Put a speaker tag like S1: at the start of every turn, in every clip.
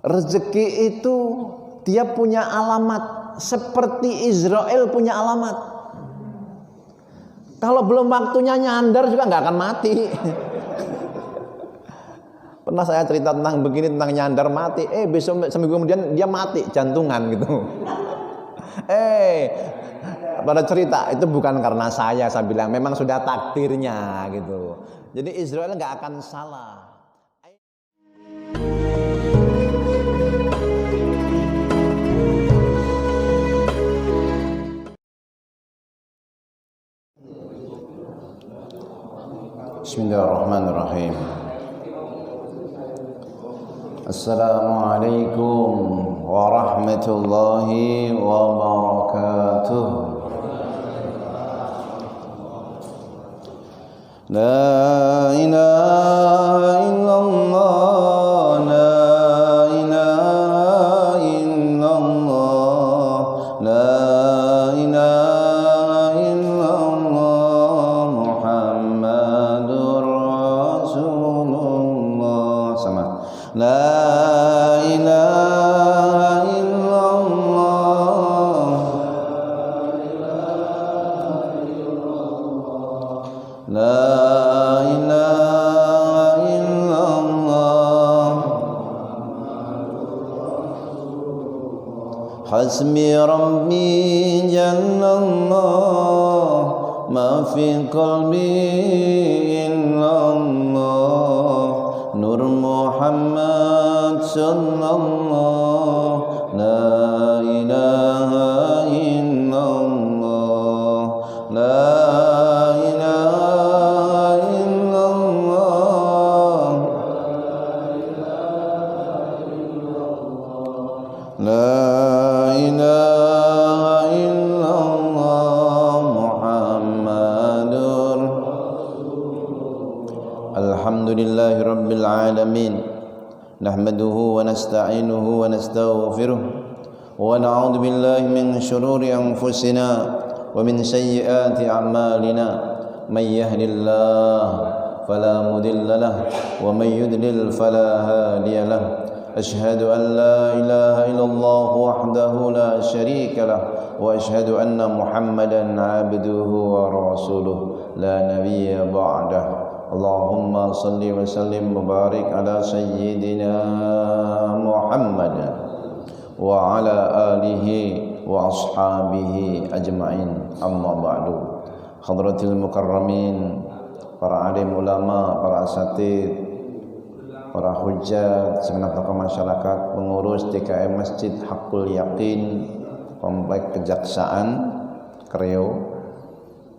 S1: Rezeki itu dia punya alamat seperti Israel punya alamat. Kalau belum waktunya nyandar juga nggak akan mati. Pernah saya cerita tentang begini, tentang nyandar mati. Besok seminggu kemudian dia mati jantungan gitu. Pada cerita itu bukan karena saya bilang memang sudah takdirnya gitu. Jadi Israel nggak akan salah. Bismillahirrahmanirrahim. Assalamualaikum warahmatullahi wabarakatuh. La ilaha illallah, la ilaha illallah, la ilaha illallah, Muhammadur Rasulullah. Sama. La ilaha illallah, la ilaha illallah, hasbi rabbi jallallah, ma fi qalbi illallah, nur Muhammad sallallahu, la ilaha illallah, la ilaha illallah, la ilaha illallah, Muhammadur. Alhamdulillahi rabbil alamin. Nahmaduhu wa nasta'inuhu wa nastaghfiruh wa na'udzu billahi min shururi anfusina wa min sayyiati a'malina. May yahdihillahu fala mudilla lahu wa may yudlil fala hadiya lahu. Ashhadu an la ilaha illallah wahdahu la syarika lahu wa ashhadu anna Muhammadan 'abduhu wa rasuluh la nabiyya ba'dahu. Allahumma salli wa sallim mubarik ala sayyidina Muhammad wa ala alihi wa ashabihi ajma'in, amma ba'du. Hadratil mukarramin, para alim ulama, para asatid, para hujjat, segenap tokoh masyarakat, pengurus DKM Masjid Haqqul Yaqin Komplek Kejaksaan Kreo,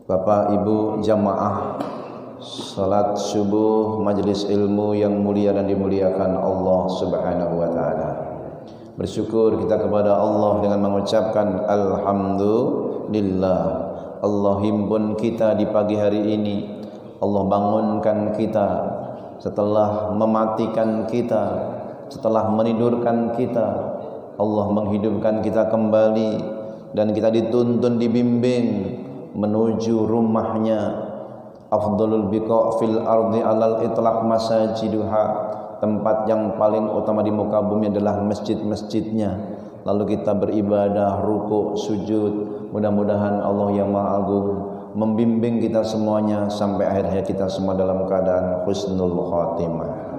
S1: Bapak Ibu jamaah salat subuh majelis ilmu yang mulia dan dimuliakan Allah Subhanahu wa taala. Bersyukur kita kepada Allah dengan mengucapkan alhamdulillah. Allah himpun kita di pagi hari ini. Allah bangunkan kita setelah mematikan kita, setelah menidurkan kita. Allah menghidupkan kita kembali dan kita dituntun, dibimbing menuju rumahnya. Afdalul biqa fil ardi alal itlaq masajiduha, tempat yang paling utama di muka bumi adalah masjid-masjidnya. Lalu kita beribadah, rukuk, sujud. Mudah-mudahan Allah yang Maha Agung membimbing kita semuanya sampai akhir hayat kita semua dalam keadaan husnul khatimah.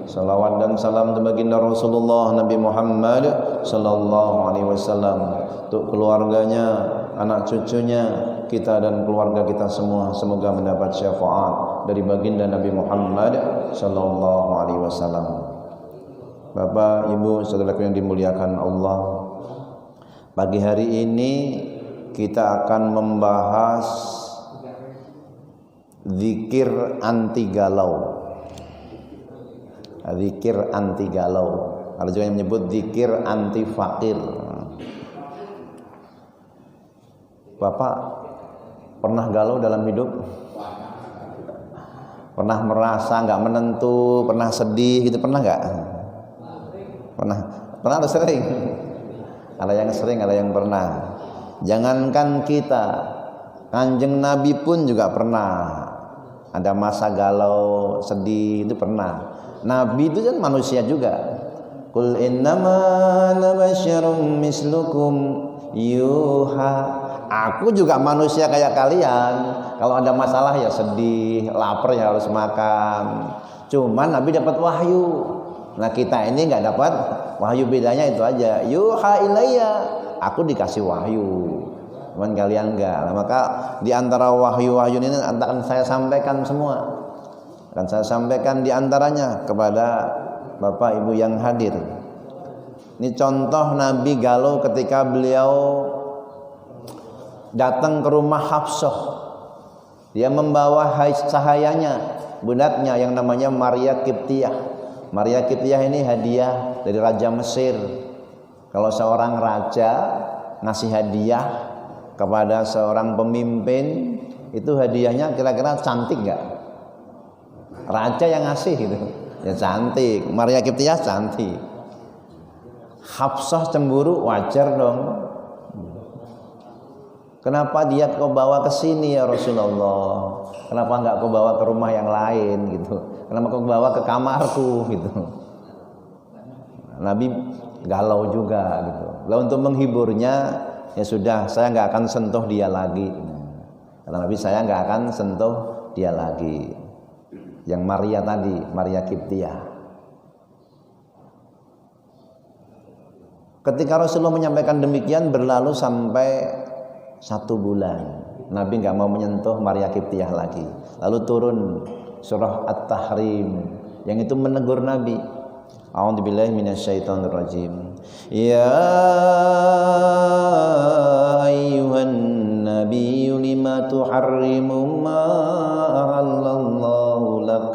S1: Salawat dan salam untuk baginda Rasulullah Nabi Muhammad sallallahu alaihi wasallam, untuk keluarganya, anak cucunya, kita dan keluarga kita semua, semoga mendapat syafaat dari baginda Nabi Muhammad sallallahu alaihi wasallam. Bapak, Ibu, saudaraku yang dimuliakan Allah, pagi hari ini kita akan membahas zikir anti galau. Zikir anti galau. Ada juga yang menyebut zikir anti fakir. Bapak pernah galau dalam hidup? Pernah merasa nggak menentu, pernah sedih gitu, pernah nggak? Pernah atau sering? Ada yang sering, ada yang pernah. Jangankan kita, Kanjeng Nabi pun juga pernah ada masa galau, sedih, itu pernah. Nabi itu kan manusia juga. Qul innama ana basyarum mislukum yuha. Aku juga manusia kayak kalian. Kalau ada masalah ya sedih, lapar ya harus makan. Cuman Nabi dapat wahyu. Nah kita ini nggak dapat wahyu, bedanya itu aja. Yuha ilayya, aku dikasih wahyu, cuman kalian enggak. Nah, maka di antara wahyu-wahyu ini akan saya sampaikan semua. Akan saya sampaikan di antaranya kepada Bapak Ibu yang hadir. Ini contoh Nabi galau ketika beliau datang ke rumah Hafsah. Dia membawa sahayanya, budaknya yang namanya Maria Kiptiyah. Maria Kiptiyah ini hadiah dari Raja Mesir. Kalau seorang raja ngasih hadiah kepada seorang pemimpin, itu hadiahnya kira-kira cantik nggak? Raja yang ngasih gitu, ya cantik. Maria Kiptiyah cantik. Hafsah cemburu, wajar dong. Kenapa dia kau bawa ke sini ya Rasulullah? Kenapa nggak kau bawa ke rumah yang lain gitu? Kenapa kau bawa ke kamarku gitu? Nabi galau juga gitu. Lalu untuk menghiburnya, ya sudah, saya nggak akan sentuh dia lagi. Kata Nabi, saya nggak akan sentuh dia lagi. Yang Maria tadi, Maria Kiptiyah. Ketika Rasulullah menyampaikan demikian, berlalu sampai 1 bulan. Nabi nggak mau menyentuh Maria Kiptiyah lagi. Lalu turun surah At-Tahrim yang itu menegur Nabi. A'udzubillahi minasyaitonirrajim. Ya ayyuhan nabiyyu lima tuharrimu ma ahallallahu lak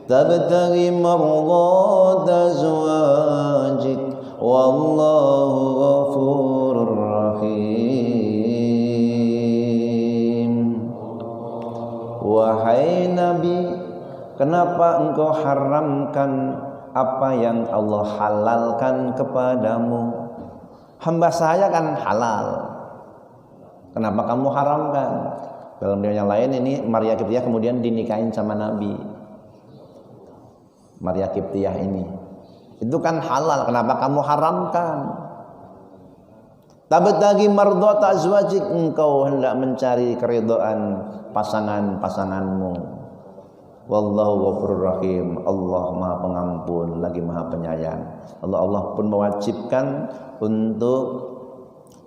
S1: tabtaghi mardata azwajik wallahu ghafurur rahim. Wahai Nabi, kenapa engkau haramkan apa yang Allah halalkan kepadamu? Hamba saya kan halal, kenapa kamu haramkan? Dalam riwayat yang lain ini Maria Kiptiyah kemudian dinikahin sama Nabi. Maria Kiptiyah ini itu kan halal, kenapa kamu haramkan? Tabtaghi mardhata azwajik, engkau hendak mencari keridhaan pasangan-pasanganmu. Wallahu ghafurur rahim, Allah Maha Pengampun lagi Maha Penyayang. Allah pun mewajibkan untuk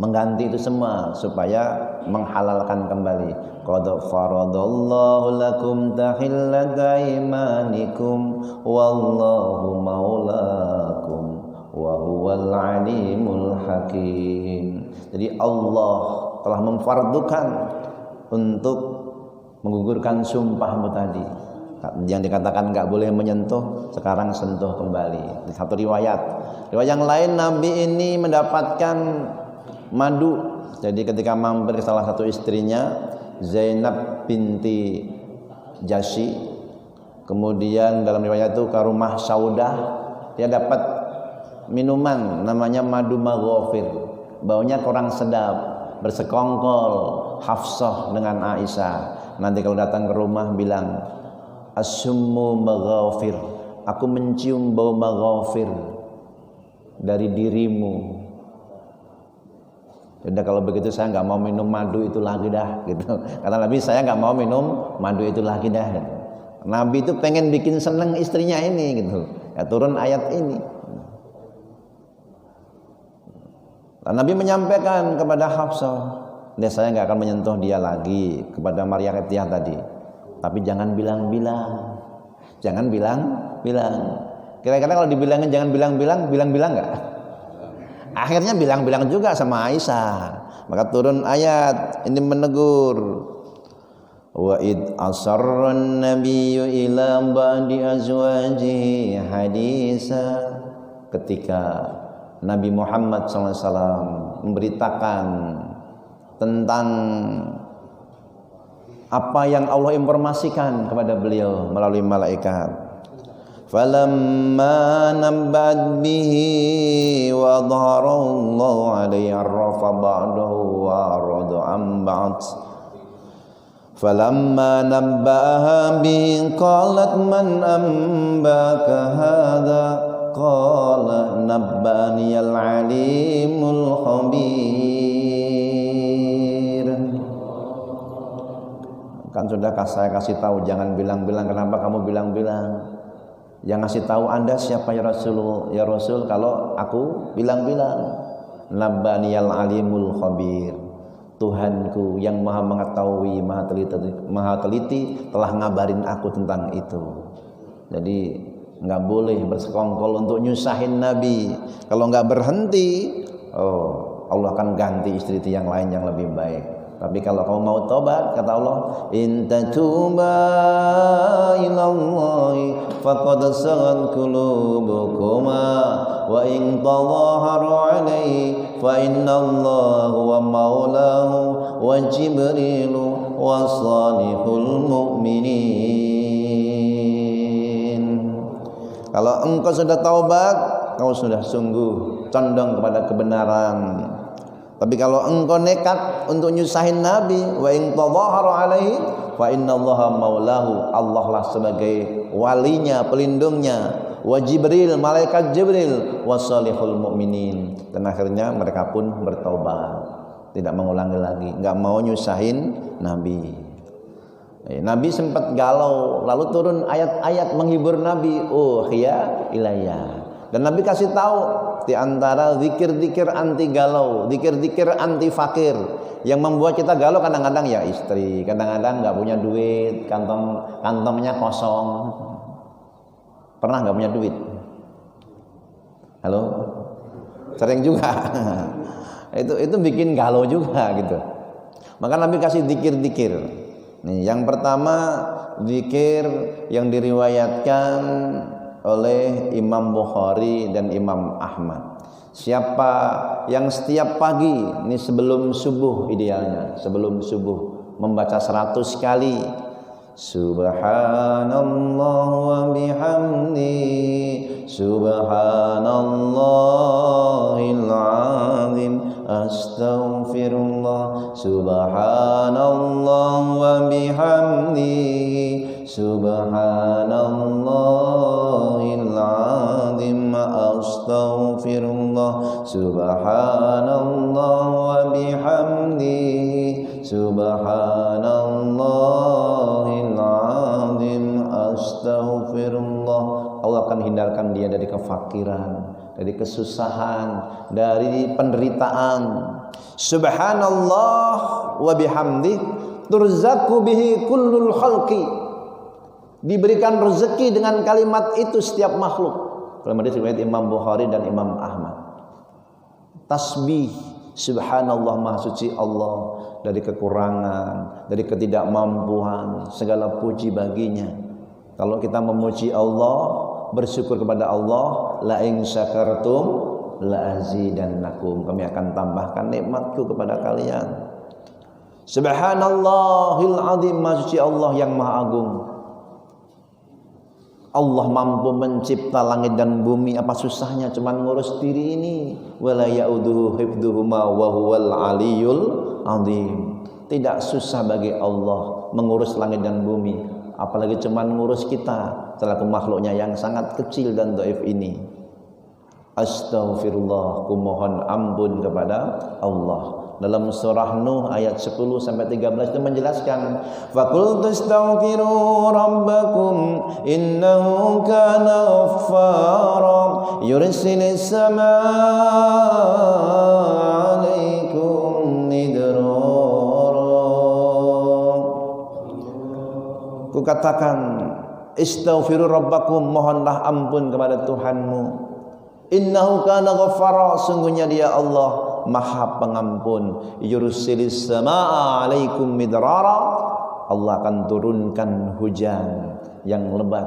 S1: mengganti itu semua supaya menghalalkan kembali. Qad faradallahu lakum tahillata imanikum wallahu maulakum wa huwal alimul hakim. Jadi Allah telah memfardukan untuk menggugurkan sumpahmu tadi. Yang dikatakan nggak boleh menyentuh, sekarang sentuh kembali. Di satu riwayat yang lain Nabi ini mendapatkan madu. Jadi ketika mampir ke salah satu istrinya Zainab binti Jahsy, kemudian dalam riwayat itu ke rumah Saudah, dia dapat minuman namanya madu maghafir. Baunya kurang sedap, bersekongkol Hafsah dengan Aisyah. Nanti kalau datang ke rumah bilang, As-summu maghafir, aku mencium bau maghafir dari dirimu. Sudah kalau begitu saya nggak mau minum madu itu lagi dah gitu. Kata Nabi, saya nggak mau minum madu itu lagi dah. Nabi itu pengen bikin seneng istrinya ini gitu. Ya turun ayat ini. Dan Nabi menyampaikan kepada Hafsah, saya nggak akan menyentuh dia lagi, kepada Maria Kiptiyah tadi. Tapi jangan bilang-bilang. Jangan bilang-bilang. Kira-kira kalau dibilangin jangan bilang-bilang, bilang-bilang enggak? Akhirnya bilang-bilang juga sama Aisyah. Maka turun ayat ini menegur. Wa id asarran nabiyyu ila ba'di azwajihi hadisa. Ketika Nabi Muhammad SAW memberitakan tentang apa yang Allah informasikan kepada beliau melalui malaikat. Falamma nabbat bihi wa dhaharallahu alaihi arrafa ba'dahu wa arada an ba'd. Falamma nabba'aha bihi qalat man ambaka hadha qala nabbaniyal alimul khabir. Kan sudah saya kasih tahu, jangan bilang-bilang. Kenapa kamu bilang-bilang? Yang ngasih tahu Anda siapa ya Rasul? Ya Rasul, kalau aku bilang-bilang. Nabbaniyal alimul khabir. Tuhanku yang maha mengetahui, maha teliti telah ngabarin aku tentang itu. Jadi nggak boleh bersekongkol untuk nyusahin Nabi. Kalau nggak berhenti, Allah akan ganti istri yang lain yang lebih baik. Tapi kalau kamu mau tobat, kata Allah, in tatuba ilallahi faqad sagat qulubukuma wa in tadhaharu alaihi fa innallaha huwa maulahu wa jibrilu wa salihul mu'minin. Kalau engkau sudah taubat, kau sudah sungguh condong kepada kebenaran. Tapi kalau engkau nekat untuk nyusahin Nabi, wa in tadhaharu alaihi fa innallaha maulahu, Allah lah sebagai walinya, pelindungnya, wa Jibril, malaikat Jibril, wa salihul mu'minin. Dan akhirnya mereka pun bertaubat, tidak mengulangi lagi, enggak mau nyusahin Nabi. Nabi sempat galau, lalu turun ayat-ayat menghibur Nabi, ya ilayya. Dan Nabi kasih tahu, di antara zikir-zikir anti galau, zikir-zikir anti fakir, yang membuat kita galau kadang-kadang ya istri, kadang-kadang nggak punya duit, kantongnya kosong. Pernah nggak punya duit? Halo, sering juga. itu bikin galau juga gitu. Maka Nabi kasih zikir-zikir. Nih, yang pertama zikir yang diriwayatkan oleh Imam Bukhari dan Imam Ahmad. Siapa yang setiap pagi, ini sebelum subuh idealnya, sebelum subuh membaca 100 kali Subhanallah wa bihamdi Subhanallahil azim astaghfirullah Subhanallah wa bihamdi Subhanallahil azim astaghfirullah Subhanallah wa bihamdi Subhanallahil azim astaghfirullah. Allah akan hindarkan dia dari kefakiran, dari kesusahan, dari penderitaan. Subhanallah wa bihamdi turzaku bihi kullul khalqi. Diberikan rezeki dengan kalimat itu setiap makhluk. Dalam hadis riwayat Imam Bukhari dan Imam Ahmad. Tasbih Subhanallah, maha suci Allah dari kekurangan, dari ketidakmampuan, segala puji baginya. Kalau kita memuji Allah, bersyukur kepada Allah, la in syakartum la azidannakum, kami akan tambahkan nikmatku kepada kalian. Subhanallahil azim, maha suci Allah yang maha agung. Allah mampu mencipta langit dan bumi, apa susahnya cuman ngurus diri ini. Wala ya'uduhu hifdhuhuma wa huwal aliyul azim. Tidak susah bagi Allah mengurus langit dan bumi, apalagi cuman ngurus kita selaku makhluknya yang sangat kecil dan dhaif ini. Astaghfirullah, kumohon ampun kepada Allah. Dalam surah Nuh ayat 10 sampai 13 itu menjelaskan, faqul tastaghfiru rabbakum innahu kana ghaffara yursilis samaa 'alaikum midrara. Kukatakan, istaghfiru rabbakum, mohonlah ampun kepada Tuhanmu. Innahu kana ghaffara, sungguhnya dia Allah Maha Pengampun. Yursilis samaa 'alaikum midrara, Allah akan turunkan hujan yang lebat.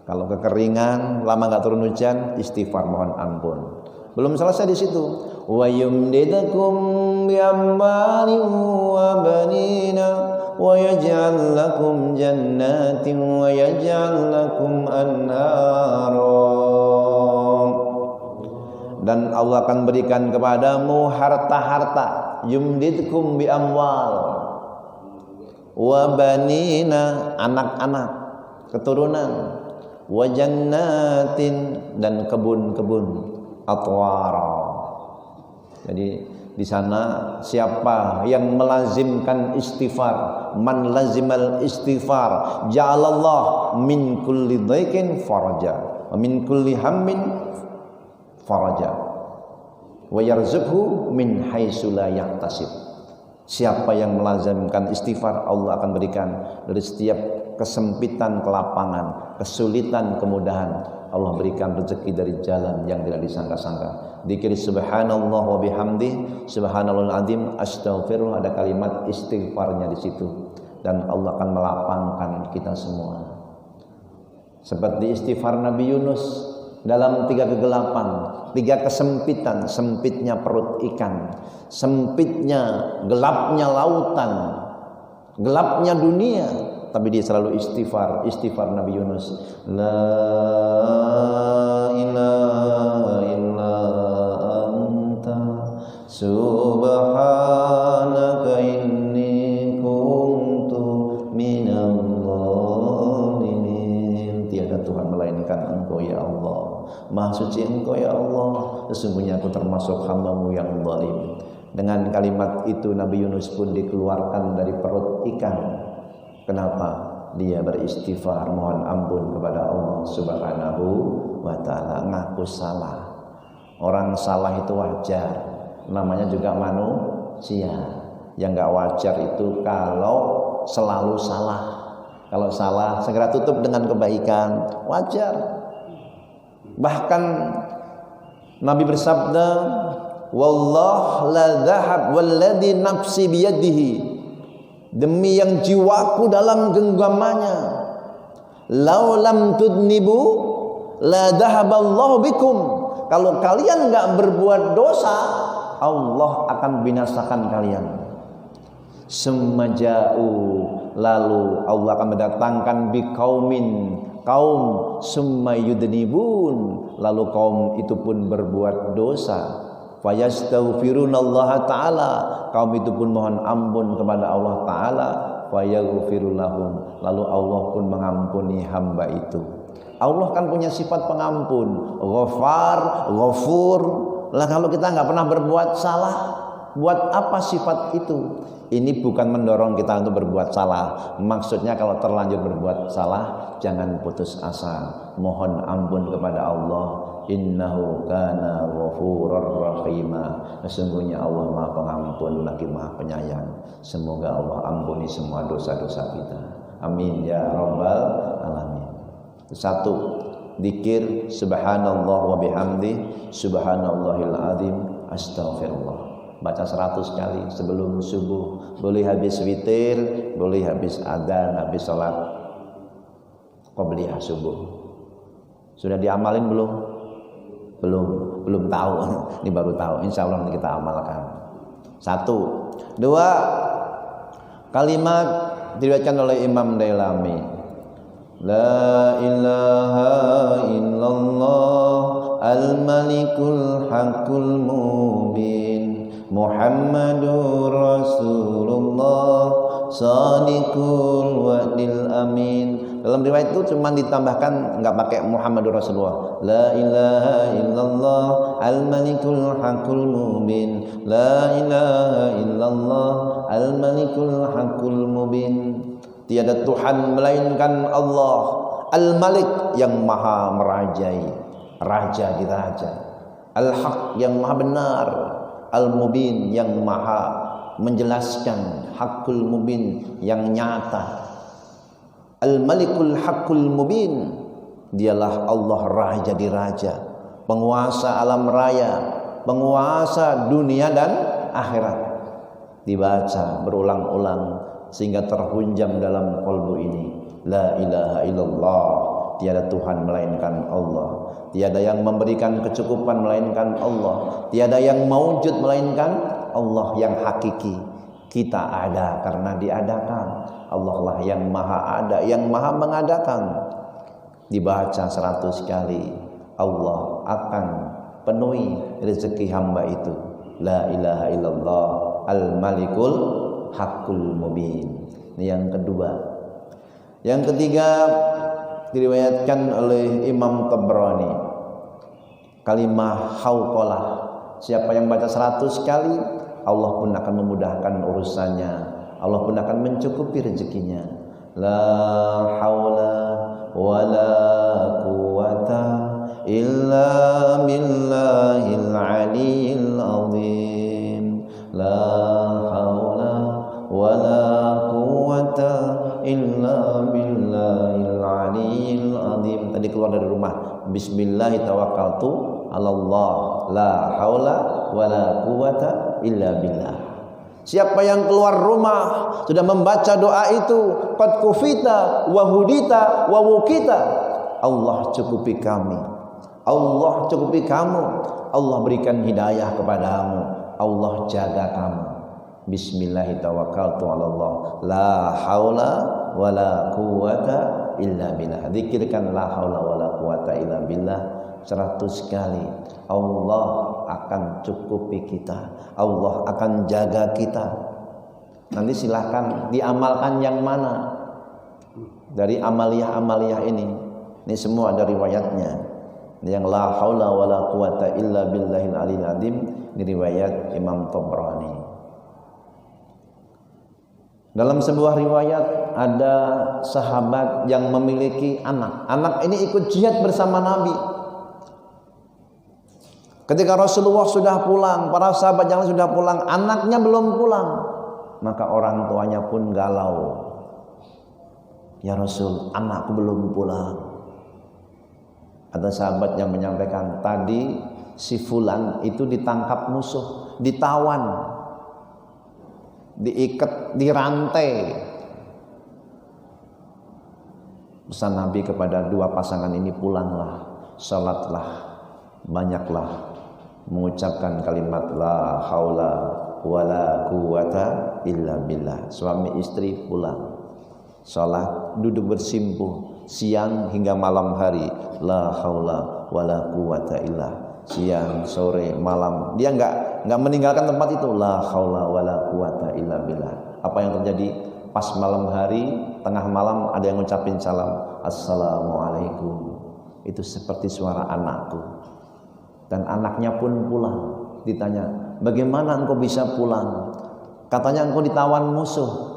S1: Kalau kekeringan, lama enggak turun hujan, istighfar mohon ampun. Belum selesai di situ. Wa yumdidukum bi amwalin wa banina wa yaj'al lakum jannatin wa yaj'al lakum anhara. Dan Allah akan berikan kepadamu harta-harta, yumdidkum bi amwal wa banina, anak-anak, keturunan, wa jannatin, dan kebun-kebun, atwara. Jadi di sana siapa yang melazimkan istighfar, man lazimal istighfar ja'alallah min kulli dhaiqin faraja wa min kulli hammin faraja wa yarzuqhu min haitsu la yahtasib. Siapa yang melazimkan istighfar, Allah akan berikan dari setiap kesempitan kelapangan, kesulitan kemudahan, Allah berikan rezeki dari jalan yang tidak disangka-sangka. Dzikir subhanallah wa bihamdi subhanallahul azim astaghfirullah, ada kalimat istighfarnya di situ, dan Allah akan melapangkan kita semua. Seperti istighfar Nabi Yunus dalam 3 kegelapan, 3 kesempitan, sempitnya perut ikan, sempitnya gelapnya lautan, gelapnya dunia, tapi dia selalu istighfar. Istighfar Nabi Yunus, la ilaha illa anta subhanaka inni kuntu minadh dhalimin. Tiada Tuhan melainkan Engkau ya Allah, Maha suci Engkau ya Allah, sesungguhnya aku termasuk hamba-Mu yang zalim. Dengan kalimat itu Nabi Yunus pun dikeluarkan dari perut ikan. Kenapa? Dia beristighfar, mohon ampun kepada Allah Subhanahu wa ta'ala, ngaku salah. Orang salah itu wajar, namanya juga manusia. Yang gak wajar itu kalau selalu salah. Kalau salah segera tutup dengan kebaikan, wajar. Bahkan Nabi bersabda, wallah la dhahab walladhi nafsi biyadihi, demi yang jiwaku dalam genggamannya, lau lam tudnibu la dhahaballahu bikum, kalau kalian enggak berbuat dosa, Allah akan binasakan kalian. Semaja'u, lalu Allah akan mendatangkan biqaumin, kaum, summa yudnibun, lalu kaum itu pun berbuat dosa, fayastaghfirunallaha ta'ala, kaum itu pun mohon ampun kepada Allah ta'ala, fayaghfirul lahum, lalu Allah pun mengampuni hamba itu. Allah kan punya sifat pengampun, Ghafar, Ghafur. Lah kalau kita nggak pernah berbuat salah, buat apa sifat itu? Ini bukan mendorong kita untuk berbuat salah. Maksudnya kalau terlanjur berbuat salah, jangan putus asa, mohon ampun kepada Allah. Innahu kana ghafurur rahima, sesungguhnya Allah Maha Pengampun lagi Maha Penyayang. Semoga Allah ampuni semua dosa-dosa kita, amin ya rabbal alamin. Satu, dzikir subhanallah wa bihamdi subhanallahil azim astaghfirullah, baca 100 kali sebelum subuh, boleh habis witir, boleh habis adzan, habis salat qabliyah subuh. Sudah diamalin belum? Belum tahu. Ini baru tahu, insyaallah nanti kita amalkan. 1. 2, kalimat diriwayatkan oleh Imam Dailami, la ilaha illallah al-malikul haqqul mubin Muhammadur Rasulullah sadiqul wa'dil amin. Dalam riwayat itu cuma ditambahkan, enggak pakai Muhammadur Rasulullah. La ilaha illallah al-malikul haqqul mubin. La ilaha illallah al-malikul haqqul mubin. Tiada Tuhan melainkan Allah, Al-Malik yang maha merajai, raja di raja, Al-Haq yang maha benar, Al-Mubin yang maha menjelaskan, Haqqul Mubin yang nyata. Al-Malikul Haqqul Mubin, dialah Allah raja di raja, penguasa alam raya, penguasa dunia dan akhirat. Dibaca berulang-ulang sehingga terhunjam dalam qalbu ini. La ilaha illallah, tiada Tuhan melainkan Allah, tiada yang memberikan kecukupan melainkan Allah, tiada yang maujud melainkan Allah yang hakiki. Kita ada karena diadakan, Allah lah yang maha ada, yang maha mengadakan. Dibaca 100 kali, Allah akan penuhi rezeki hamba itu. La ilaha illallah al-malikul haqqul mubin. Ini yang kedua. Yang ketiga, diriwayatkan oleh Imam Tabrani, kalimah hauqalah, siapa yang baca 100 kali, Allah pun akan memudahkan urusannya, Allah pun akan mencukupi rezekinya. La haula wala quwata illa billahil aliyil azim. La haula wala quwata illa billahil aliyil azim. Tadi keluar dari rumah, bismillah tawakkaltu 'alallah, la haula wala quwata illa billah. Siapa yang keluar rumah sudah membaca doa itu, qad kufita wa hudita wa wukita, Allah cukupi kami, Allah cukupi kamu, Allah berikan hidayah kepadamu, Allah jaga kamu. Bismillah tawakkaltu 'alallah, la haula wala quwata illa billah. Zikirkan la haula wala quwata illa billah 100 kali. Allah akan cukupi kita, Allah akan jaga kita. Nanti silahkan diamalkan yang mana dari amaliyah-amaliyah ini. Ini semua ada riwayatnya. Yang la haula wala quwata illa billahil aliyil azim, ini riwayat Imam Tabrani. Dalam sebuah riwayat ada sahabat yang memiliki anak. Anak ini ikut jihad bersama Nabi. Ketika Rasulullah sudah pulang, para sahabat yang sudah pulang, anaknya belum pulang, maka orang tuanya pun galau. Ya Rasul, anakku belum pulang. Ada sahabat yang menyampaikan, tadi si fulan itu ditangkap musuh, ditawan, diikat, dirantai. Pesan Nabi kepada dua pasangan ini, pulanglah, salatlah, banyaklah mengucapkan kalimat la haula wala quwata illa billah. Suami istri pulang, salat, duduk bersimpuh siang hingga malam hari, la haula wala quwata illa, siang, sore, malam, dia enggak meninggalkan tempat itu, la haula wala quwata illa billah. Apa yang terjadi? Pas malam hari, tengah malam ada yang ngucapin salam, assalamualaikum. Itu seperti suara anakku. Dan anaknya pun pulang. Ditanya, bagaimana engkau bisa pulang? Katanya engkau ditawan musuh.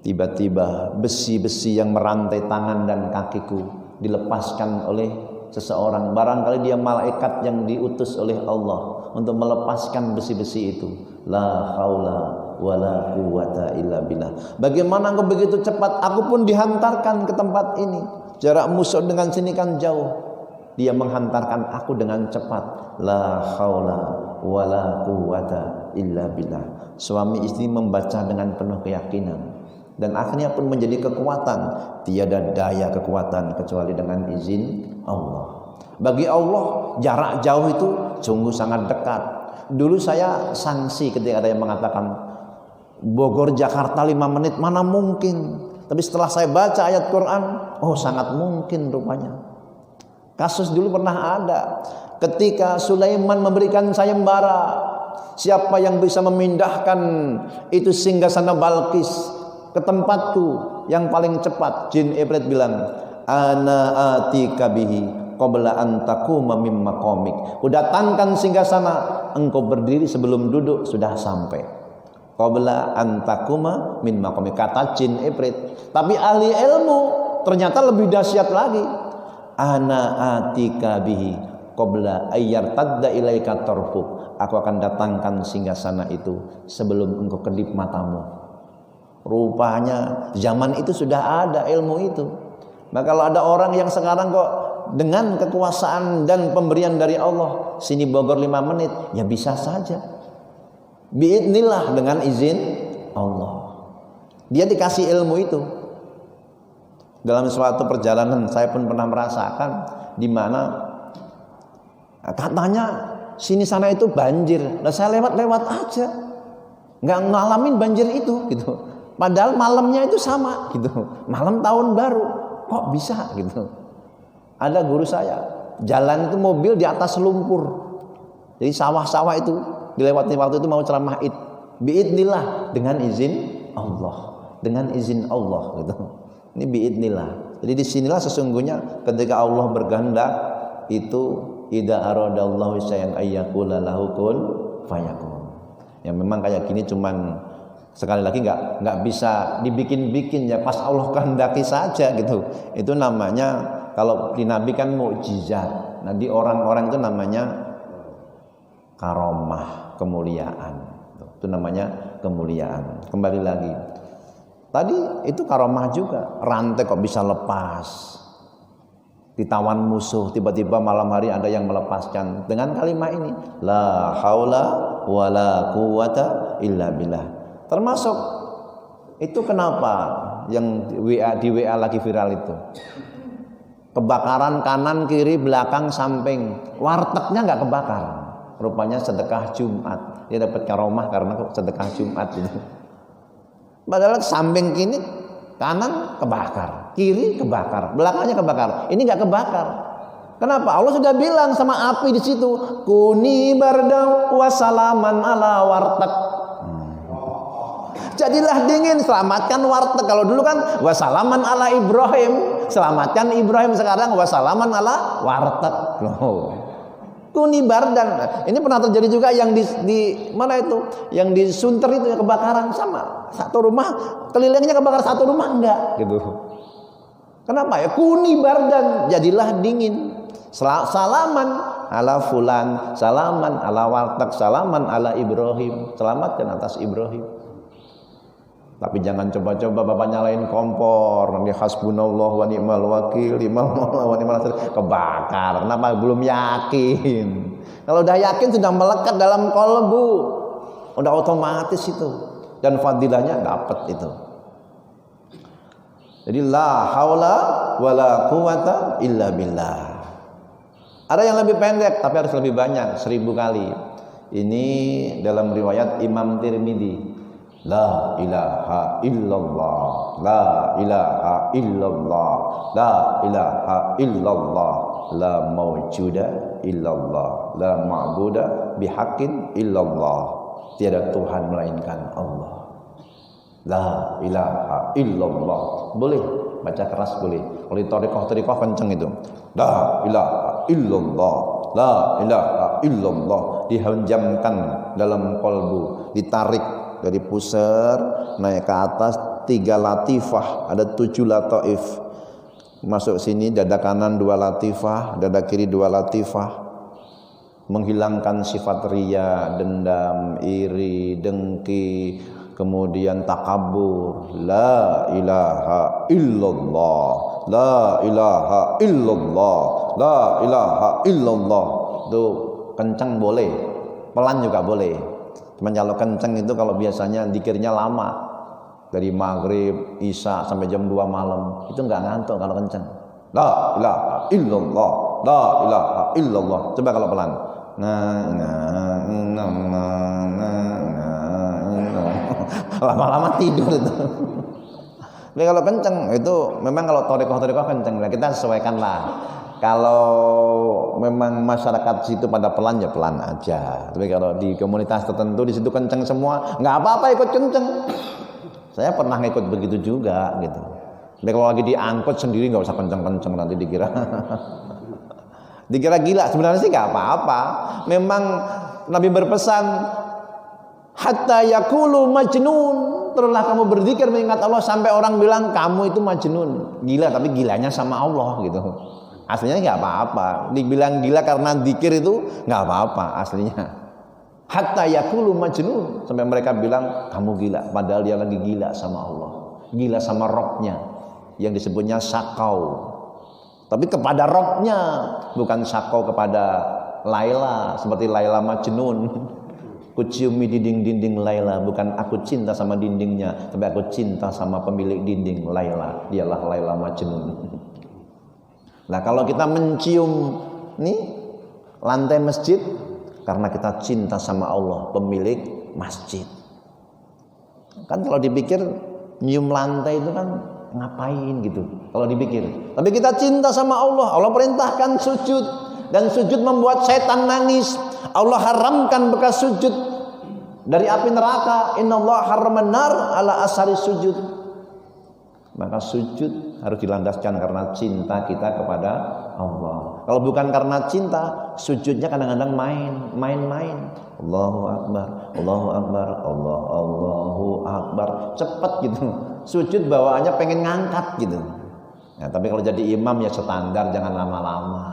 S1: Tiba-tiba besi-besi yang merantai tangan dan kakiku dilepaskan oleh seseorang. Barangkali dia malaikat yang diutus oleh Allah untuk melepaskan besi-besi itu. La haula wala quwata illa billah. Bagaimana engkau begitu cepat? Aku pun dihantarkan ke tempat ini. Jarak musuh dengan sini kan jauh. Dia menghantarkan aku dengan cepat. La haula wala quwata illa billah. Suami istri membaca dengan penuh keyakinan, dan akhirnya pun menjadi kekuatan. Tiada daya kekuatan kecuali dengan izin Allah. Bagi Allah jarak jauh itu sungguh sangat dekat. Dulu saya sanksi ketika ada yang mengatakan Bogor Jakarta 5 menit, mana mungkin. Tapi setelah saya baca ayat Quran, oh sangat mungkin rupanya. Kasus dulu pernah ada ketika Sulaiman memberikan sayembara, siapa yang bisa memindahkan itu singgasana Balqis ke tempatku yang paling cepat. Jin iblis bilang, ana atika bihi qabla an taquma mim maqamik. Kudatangkan singgasana, engkau berdiri sebelum duduk sudah sampai. Qabla an taquma min maqamik, kata jin iblis. Tapi ahli ilmu ternyata lebih dahsyat lagi. Ana atika bihi qabla ayyartadda ilaika tarfuk. Aku akan datangkan singgasana itu sebelum engkau kedip matamu. Rupanya zaman itu sudah ada ilmu itu. Maka kalau ada orang yang sekarang kok dengan kekuasaan dan pemberian dari Allah, sini Bogor 5 menit, ya bisa saja. Biidznillah, dengan izin Allah. Dia dikasih ilmu itu. Dalam suatu perjalanan saya pun pernah merasakan di mana katanya sini sana itu banjir. Nah, saya lewat aja, nggak ngalamin banjir itu gitu. Padahal malamnya itu sama gitu, malam tahun baru, kok bisa gitu. Ada guru saya, jalan itu mobil di atas lumpur, jadi sawah-sawah itu dilewati waktu itu mau ceramah id, biidznillah, dengan izin Allah, dengan izin Allah gitu. Ini biidnillah. Jadi disinilah sesungguhnya ketika Allah berkehendak itu idza aradallahu syai'an ayyaqula lahu kun fayakun. Yang memang kayak gini cuman sekali lagi nggak bisa dibikin-bikin ya, pas Allah kehendaki saja gitu. Itu namanya kalau di Nabi kan mukjizat. Nah di orang-orang itu namanya karomah, kemuliaan. Itu namanya kemuliaan. Kembali lagi. Tadi itu karomah juga. Rantai kok bisa lepas. Ditawan musuh, tiba-tiba malam hari ada yang melepaskan dengan kalimat ini, la haula wala quwata illa billah. Termasuk itu kenapa yang di WA lagi viral itu, kebakaran kanan kiri belakang samping, wartegnya nggak kebakar, rupanya sedekah Jumat, dia dapat karomah karena sedekah Jumat itu. Padahal samping kini kanan kebakar, kiri kebakar, belakangnya kebakar. Ini nggak kebakar. Kenapa? Allah sudah bilang sama api di situ, kuni bardau wasalaman ala warteg. Jadilah dingin, selamatkan warteg. Kalau dulu kan wasalaman ala Ibrahim, selamatkan Ibrahim. Sekarang wasalaman ala warteg. Kuni bardan. Ini pernah terjadi juga yang di mana itu? Yang di Sunter itu ya, kebakaran sama. Satu rumah kelilingnya kebakar, satu rumah enggak gitu. Kenapa ya? Kuni bardan, jadilah dingin. Salaman ala fulan, salaman ala warteg, salaman ala Ibrahim. Selamatkan atas Ibrahim. Tapi jangan coba-coba bapak nyalain kompor, nanti hasbunallah wa ni'mal wakil, ni'mal maula wa ni'mal nasir, kebakar. Kenapa? Belum yakin. Kalau udah yakin sudah melekat dalam kolbu, udah otomatis itu, dan fadilahnya dapat itu. Jadi la haula wala quwata illa billah. Ada yang lebih pendek tapi harus lebih banyak, 1000 kali. Ini dalam riwayat Imam Tirmidzi. La ilaha illallah, la ilaha illallah, la ilaha illallah, la mawjuda illallah, la ma'buda bihaqqin illallah. Tiada Tuhan melainkan Allah. La ilaha illallah. Boleh baca keras boleh. Kalau di thariqah kenceng itu. La ilaha illallah, la ilaha illallah, dihanjamkan dalam kolbu, ditarik dari pusar naik ke atas 3 latifah, ada 7 lataif. Masuk sini dada kanan 2 latifah, dada kiri 2 latifah. Menghilangkan sifat riya, dendam, iri, dengki, kemudian takabur. La ilaha illallah, la ilaha illallah, la ilaha illallah. Itu kencang boleh, pelan juga boleh. Cuman kalau kenceng itu kalau biasanya zikirnya lama, dari maghrib, isya sampai jam 2 malam, itu nggak ngantuk kalau kenceng. La ilaha illallah, la ilaha illallah. Coba kalau pelan. Lama-lama tidur itu. Tapi kalau kenceng itu memang kalau thariqah kenceng lah, kita sesuaikanlah. Kalau memang masyarakat situ pada pelan ya pelan aja. Tapi kalau di komunitas tertentu di situ kenceng semua, nggak apa-apa ikut kenceng. Saya pernah ngikut begitu juga gitu. Tapi kalau lagi diangkut sendiri nggak usah kenceng-kenceng, nanti dikira gila. Sebenarnya sih nggak apa-apa. Memang Nabi berpesan hatta yaqulu majnun, teruslah kamu berzikir mengingat Allah sampai orang bilang kamu itu majnun, gila, tapi gilanya sama Allah gitu. Aslinya nggak apa-apa, dibilang gila karena zikir itu nggak apa-apa aslinya. Hatta yaqulu majnun, sampai mereka bilang kamu gila, padahal dia lagi gila sama Allah, gila sama Rabbnya yang disebutnya sakau. Tapi kepada Rabbnya, bukan sakau kepada Laila seperti Laila Majnun. Kuciumi dinding-dinding Laila, bukan aku cinta sama dindingnya, tapi aku cinta sama pemilik dinding Laila, dialah Laila Majnun. Nah kalau kita mencium nih lantai masjid karena kita cinta sama Allah, pemilik masjid. Kan kalau dipikir nyium lantai itu kan ngapain gitu kalau dipikir. Tapi kita cinta sama Allah, Allah perintahkan sujud, dan sujud membuat setan nangis. Allah haramkan bekas sujud dari api neraka. Innallaha harraman nar ala asari sujud. Maka sujud harus dilandaskan karena cinta kita kepada Allah. Kalau bukan karena cinta, sujudnya kadang-kadang main-main. Allahu Akbar, Allahu Akbar, Allahu Akbar, cepat gitu. Sujud bawaannya pengen ngangkat gitu. Nah, tapi kalau jadi imam ya standar, jangan lama-lama.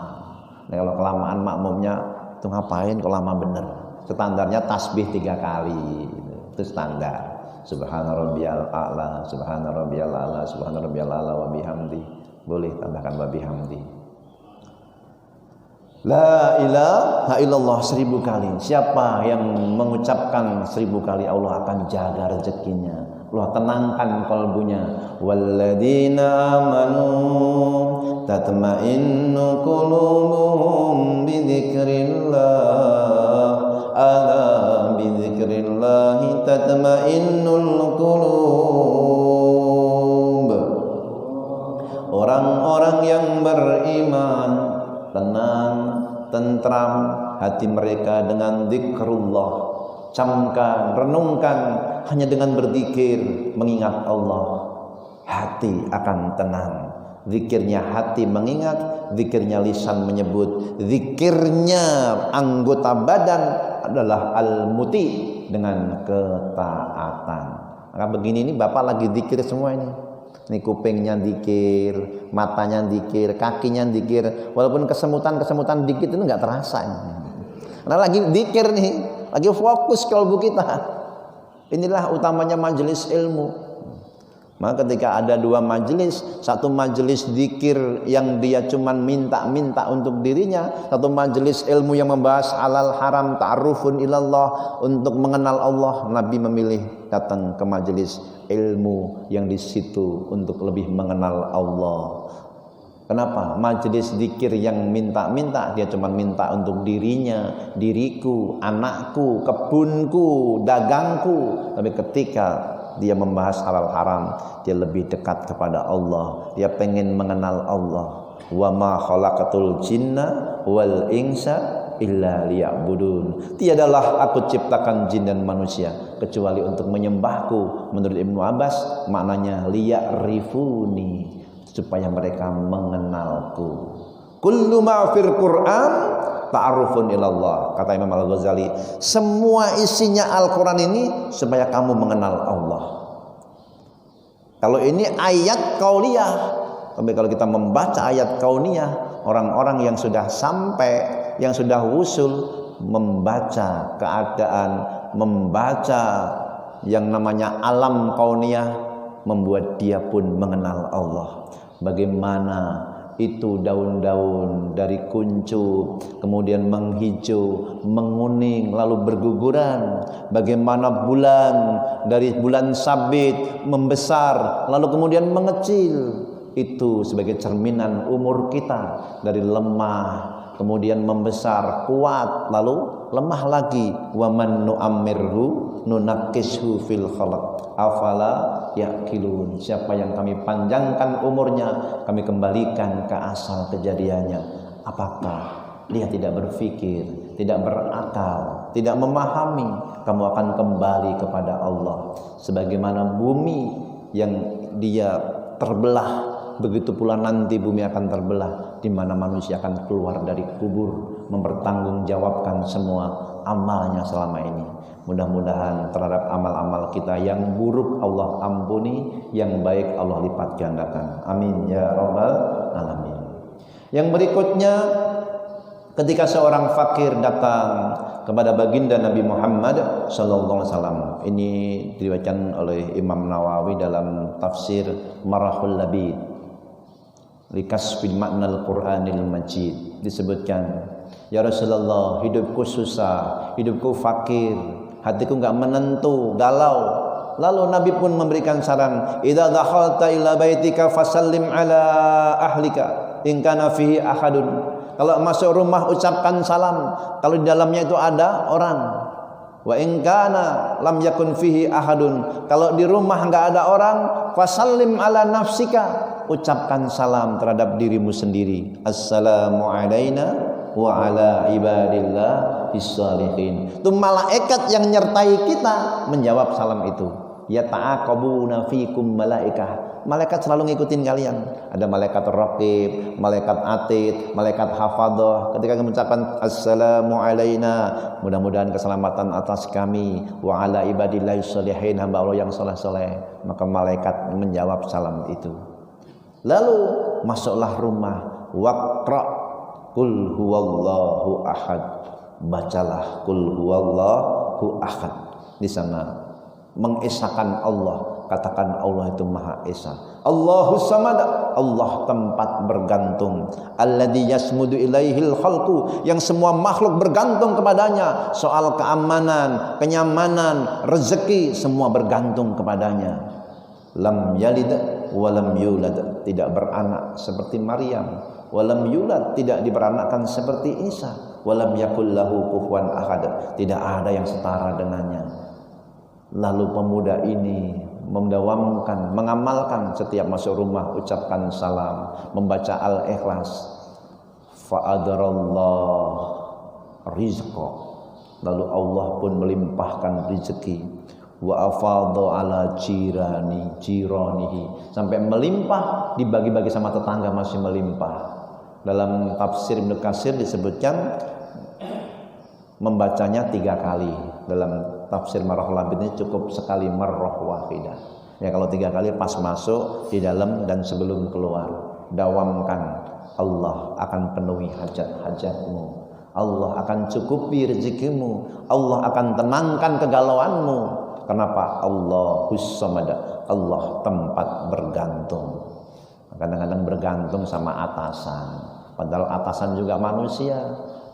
S1: Nah, kalau kelamaan makmumnya itu ngapain kok lama bener. Standarnya tasbih 3 kali gitu. Itu standar. Subhana rabbiyal a'la, subhana rabbiyal a'la, subhana rabbiyal a'la wa bihamdi. Boleh tambahkan wa bihamdi. La ilaha illallah 1000 kali. Siapa yang mengucapkan 1000 kali, Allah akan jaga rezekinya. Allah tenangkan kalbunya. Walladzina amanu tatma'innu qulubuhum bidzikrillah. Ala bidzikrillahi tatma'innul qulub. Orang-orang yang beriman tenang, tentram hati mereka dengan zikrullah. Camkan, renungkan hanya dengan berzikir, mengingat Allah, hati akan tenang. Zikirnya hati mengingat, zikirnya lisan menyebut, zikirnya anggota badan adalah al-muti dengan ketaatan. Maka begini, ini Bapak lagi zikir semua ini. Ini kupingnya zikir, matanya zikir, kakinya zikir. Walaupun kesemutan dikit itu nggak terasa ini. Karena lagi zikir nih, lagi fokus kalbu kita. Inilah utamanya majelis ilmu. Maka ketika ada 2 majelis, satu majelis zikir yang dia cuman minta-minta untuk dirinya, satu majelis ilmu yang membahas halal haram, ta'arufun ilallah, untuk mengenal Allah, Nabi memilih datang ke majelis ilmu yang di situ untuk lebih mengenal Allah. Kenapa? Majelis zikir yang minta-minta, dia cuma minta untuk dirinya, diriku, anakku, kebunku, dagangku. Tapi ketika dia membahas halal haram, dia lebih dekat kepada Allah. Dia pengen mengenal Allah. Wa ma khalaqatul jinna wal insa illa liya'budun. Tiadalah aku ciptakan jin dan manusia kecuali untuk menyembahku. Menurut Ibnu Abbas maknanya liya'rifuni, supaya mereka mengenalku. Kullu ma fil Qur'an ta'arufun ilallah, kata Imam Al-Ghazali. Semua isinya Al-Quran ini supaya kamu mengenal Allah. Kalau ini ayat kauliyah, tapi kalau kita membaca ayat kauniyah, orang-orang yang sudah sampai, yang sudah wusul, membaca keadaan, membaca yang namanya alam kauniyah, membuat dia pun mengenal Allah. Bagaimana itu daun-daun dari kuncup kemudian menghijau, menguning, lalu berguguran. Bagaimana bulan dari bulan sabit membesar lalu kemudian mengecil. Itu sebagai cerminan umur kita, dari lemah kemudian membesar, kuat lalu lemah lagi. Wa man nu'ammirhu nunakkishu fil khalaq afala yaqilun. Siapa yang kami panjangkan umurnya, kami kembalikan ke asal kejadiannya. Apakah dia tidak berpikir, tidak berakal, tidak memahami? Kamu akan kembali kepada Allah. Sebagaimana bumi yang dia terbelah, begitu pula nanti bumi akan terbelah, di mana manusia akan keluar dari kubur, mempertanggungjawabkan semua amalnya selama ini. Mudah-mudahan terhadap amal-amal kita yang buruk Allah ampuni, yang baik Allah lipat gandakan. Amin ya rabbal alamin. Yang berikutnya, ketika seorang fakir datang kepada baginda Nabi Muhammad sallallahu alaihi wasallam. Ini diriwayatkan oleh Imam Nawawi dalam tafsir Marahul Labid. Likas fil maknal Qur'anil Majid disebutkan, ya Rasulullah, hidupku susah, hidupku fakir, hatiku enggak menentu, galau. Lalu Nabi pun memberikan saran, idza dakhalta ila baitika fasallim ala ahlika in kana fihi ahadun. Kalau masuk rumah ucapkan salam kalau di dalamnya itu ada orang. Wa in kana lam yakun fihi ahadun. Kalau di rumah enggak ada orang, fasallim ala nafsika, ucapkan salam terhadap dirimu sendiri. Assalamu alaina wa ala ibadillah bis-shalihin. Itu malaikat yang nyertai kita menjawab salam itu. yata'aqabuna fikum malaikah. Malaikat selalu ngikutin kalian. Ada malaikat raqib, malaikat atid, malaikat hafadhah. Ketika mengucapkan assalamu alaina, mudah-mudahan keselamatan atas kami, wa ala ibadillahi sholihin, hamba Allah yang saleh-saleh, maka malaikat menjawab salam itu. Lalu masuklah rumah, waqra qul huwallahu ahad. Bacalah qul huwallahu ahad. Di sana mengesahkan Allah. Katakan Allah itu Maha Esa. Allahus Samad, Allah tempat bergantung. Alladzi yasmudu ilaihil khalqu, yang semua makhluk bergantung kepadanya. Soal keamanan, kenyamanan, rezeki semua bergantung kepadanya. Lam yalid wa lam yulad, tidak beranak seperti Maryam. Walam yulad, tidak diberanakkan seperti Isa. Walam yakul lahu kufuwan ahad, tidak ada yang setara dengannya. Lalu pemuda ini mendawamkan, mengamalkan setiap masuk rumah ucapkan salam, membaca Al-Ikhlas. Fa'adarallah rizqa, lalu Allah pun melimpahkan rezeki. Wa afadha ala jiranihi, sampai melimpah, dibagi-bagi sama tetangga masih melimpah. Dalam tafsir Ibnu Katsir disebutkan membacanya 3 kali. Dalam tafsir Marrah Labid ini cukup sekali, marrah wahidah. Ya kalau 3 kali pas masuk, di dalam dan sebelum keluar. Dawamkan, Allah akan penuhi hajat-hajatmu. Allah akan cukupi rezekimu. Allah akan tenangkan kegalauanmu. Kenapa? Allahus Samad, Allah tempat bergantung. Kadang-kadang bergantung sama atasan, padahal atasan juga manusia.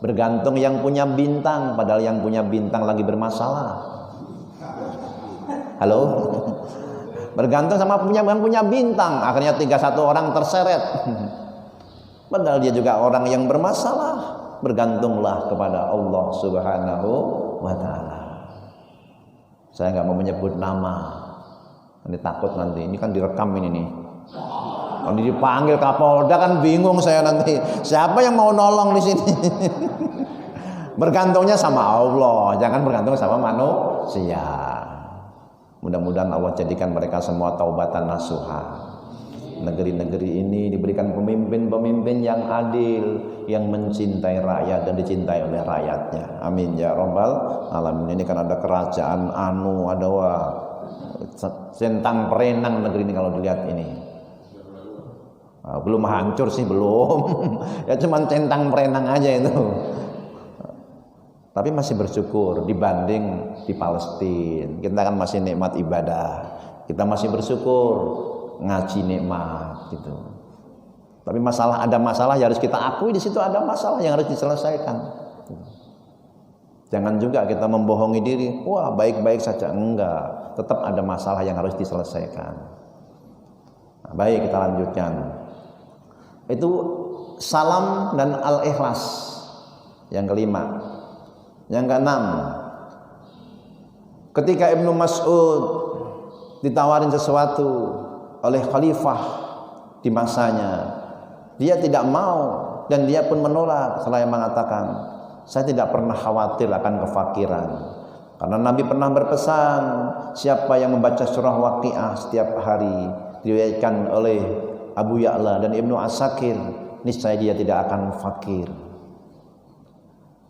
S1: Bergantung yang punya bintang, padahal yang punya bintang lagi bermasalah. Halo? Bergantung sama yang punya bintang, akhirnya 31 orang terseret. Padahal dia juga orang yang bermasalah. Bergantunglah kepada Allah Subhanahu wa ta'ala. Saya nggak mau menyebut nama, ini takut nanti, ini kan direkam ini nih. Kalau dipanggil Kapolda kan bingung saya nanti. Siapa yang mau nolong di sini? Bergantungnya sama Allah, jangan bergantung sama manusia. Mudah-mudahan Allah jadikan mereka semua taubatan nasuha. Negeri-negeri ini diberikan pemimpin-pemimpin yang adil, yang mencintai rakyat dan dicintai oleh rakyatnya. Amin ya rabbal alamin. Ini kan ada kerajaan ada centang perenang negeri ini kalau dilihat ini. Belum hancur sih, belum. Ya cuman centang perenang aja itu. Tapi masih bersyukur dibanding di Palestina. Kita kan masih nikmat ibadah. Kita masih bersyukur ngaji nikmat gitu. Tapi ada masalah yang harus kita akui, di situ ada masalah yang harus diselesaikan. Jangan juga kita membohongi diri, wah baik-baik saja, enggak. Tetap ada masalah yang harus diselesaikan. Nah, baik, kita lanjutkan. Itu salam dan al-ikhlas. Yang kelima. Yang keenam, ketika Ibnu Mas'ud ditawarin sesuatu oleh khalifah di masanya, dia tidak mau dan dia pun menolak. Seraya mengatakan, saya tidak pernah khawatir akan kefakiran, karena Nabi pernah berpesan, siapa yang membaca surah Waqiah setiap hari, diriwayatkan oleh Abu Ya'la dan Ibnu Asakir, niscaya dia tidak akan fakir.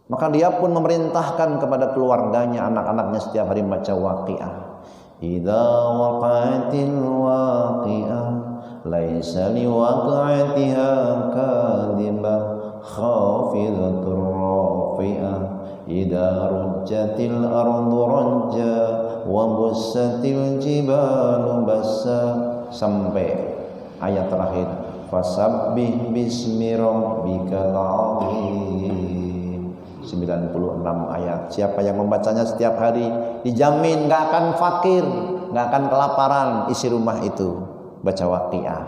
S1: Maka dia pun memerintahkan kepada keluarganya, anak-anaknya setiap hari membaca Waqiah. Idza waqa'atil waqi'ah laisa liwaqa'atiha kadhibah khafidatur rafi'ah idza rujjatil ardu rajja wa bussatil jibalu bassa, sampai ayat terakhir fasabbih bismi rabbikal azim. 96 ayat. Siapa yang membacanya setiap hari dijamin gak akan fakir, gak akan kelaparan isi rumah itu. Baca Waqiah.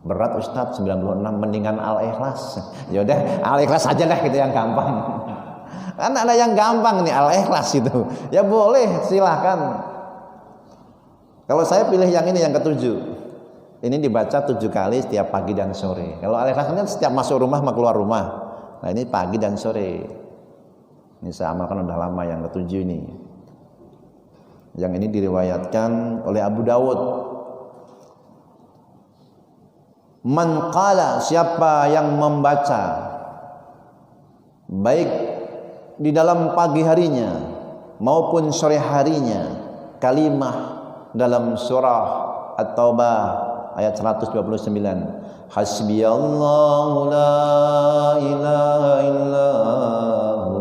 S1: Berat Ustadz 96, mendingan Al-Ikhlas. Ya udah Al-Ikhlas aja dah gitu yang gampang. Kan ada yang gampang nih Al-Ikhlas itu. Ya boleh, silahkan. Kalau saya pilih yang ini, yang ketujuh. Ini dibaca 7 kali setiap pagi dan sore. Kalau Al-Ikhlas kan setiap masuk rumah sama keluar rumah. Nah ini pagi dan sore. Ini saya amalkan udah lama yang ketujuh ini. Yang ini diriwayatkan oleh Abu Dawud. Man qala, siapa yang membaca baik di dalam pagi harinya maupun sore harinya kalimah dalam surah At-Taubah ayat 129, hasbiyallahu la ilaha illahu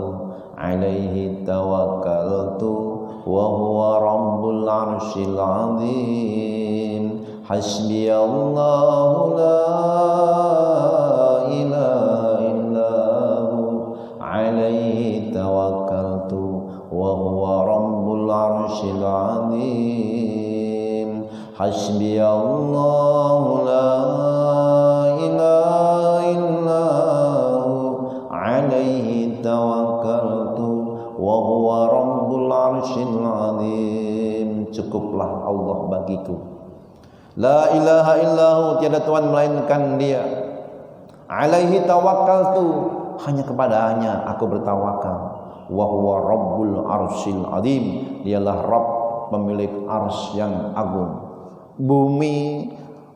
S1: alaihi tawakkaltu wa huwa rabbul arsyil azim, hasbiyallahu la ilaha illahu alaihi tawakkaltu wa huwa rabbul arsyil azim, hasbiyallahu la ilaha illahu alaihi tawakkaltu wa huwa rabbul arsyil azim. Cukuplah Allah bagiku, la ilaha illahu, tiada Tuhan melainkan Dia, alaihi tawakkaltu, hanya kepadanya aku bertawakal, wa huwa rabbul arsyil azim, dialah Rabb pemilik arsy yang agung. Bumi,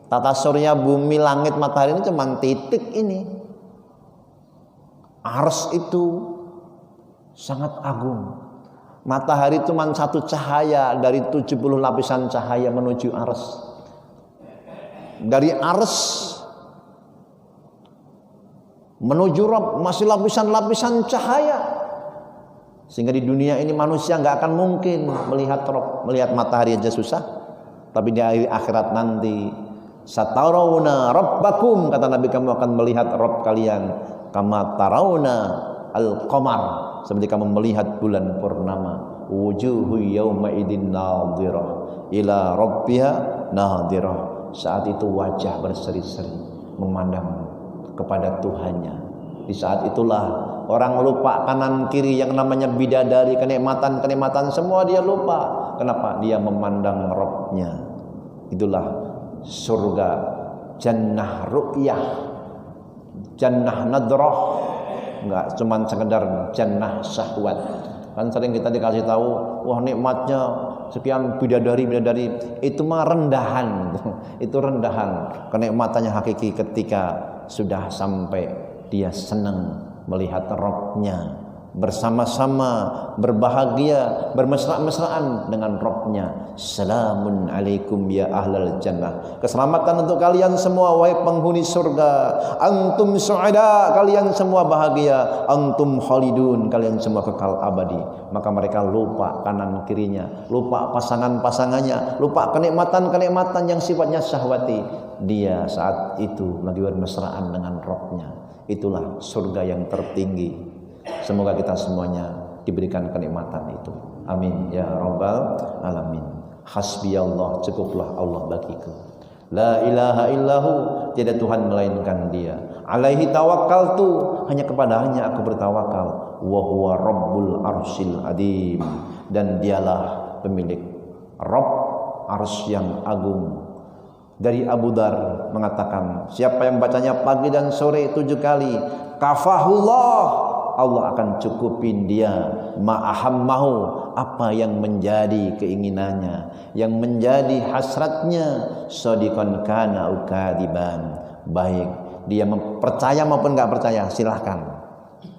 S1: tata surya, bumi, langit, matahari ini cuma titik ini. Arsy itu sangat agung. Matahari cuma satu cahaya dari 70 lapisan cahaya menuju arsy. Dari arsy menuju Rabb masih lapisan-lapisan cahaya, sehingga di dunia ini manusia nggak akan mungkin melihat Rabb. Melihat matahari aja susah, tapi di akhirat nanti satarawna rabbakum, kata Nabi, kamu akan melihat Rabb kalian, kama tarawna al-qamar, seperti kamu melihat bulan purnama. Wujuhu yawma idin nadhirah ila rabbiha nadhirah, saat itu wajah berseri-seri memandang kepada Tuhannya. Di saat itulah orang lupa kanan kiri, yang namanya bidadari, kenikmatan-kenikmatan semua dia lupa. Kenapa? Dia memandang Rabb-Nya. Itulah surga, jannah ru'yah, jannah nadrah, enggak cuman sekedar jannah syahwat. Kan sering kita dikasih tahu, wah nikmatnya sekian bidadari, itu mah rendahan. Itu rendahan. Kenikmatannya hakiki ketika sudah sampai dia senang melihat Rabb-Nya, bersama-sama berbahagia, bermesra-mesraan dengan Rabb-Nya. Salamun alaikum ya ahlal jannah, keselamatan untuk kalian semua wahai penghuni surga. Antum su'ada, kalian semua bahagia. Antum khalidun, kalian semua kekal abadi. Maka mereka lupa kanan kirinya, lupa pasangan-pasangannya, lupa kenikmatan-kenikmatan yang sifatnya syahwati. Dia saat itu lagi bermesraan dengan Rabb-Nya. Itulah surga yang tertinggi. Semoga kita semuanya diberikan kenikmatan itu. Amin ya rabbal alamin. Hasbiyallah, cukuplah Allah bagiku. La ilaha illahu, tiada Tuhan melainkan Dia. Alaihi tawakkaltu, hanya kepadanya aku bertawakal. Wa huwa rabbul arsyil azim, dan Dialah pemilik Rabb arsy yang agung. Dari Abu Dar mengatakan, siapa yang bacanya pagi dan sore 7 kali, kafahullah, Allah akan cukupin dia ma'ahammahu, apa yang menjadi keinginannya, yang menjadi hasratnya. Shadiqan kana ukadiban, baik dia percaya maupun enggak percaya, silahkan,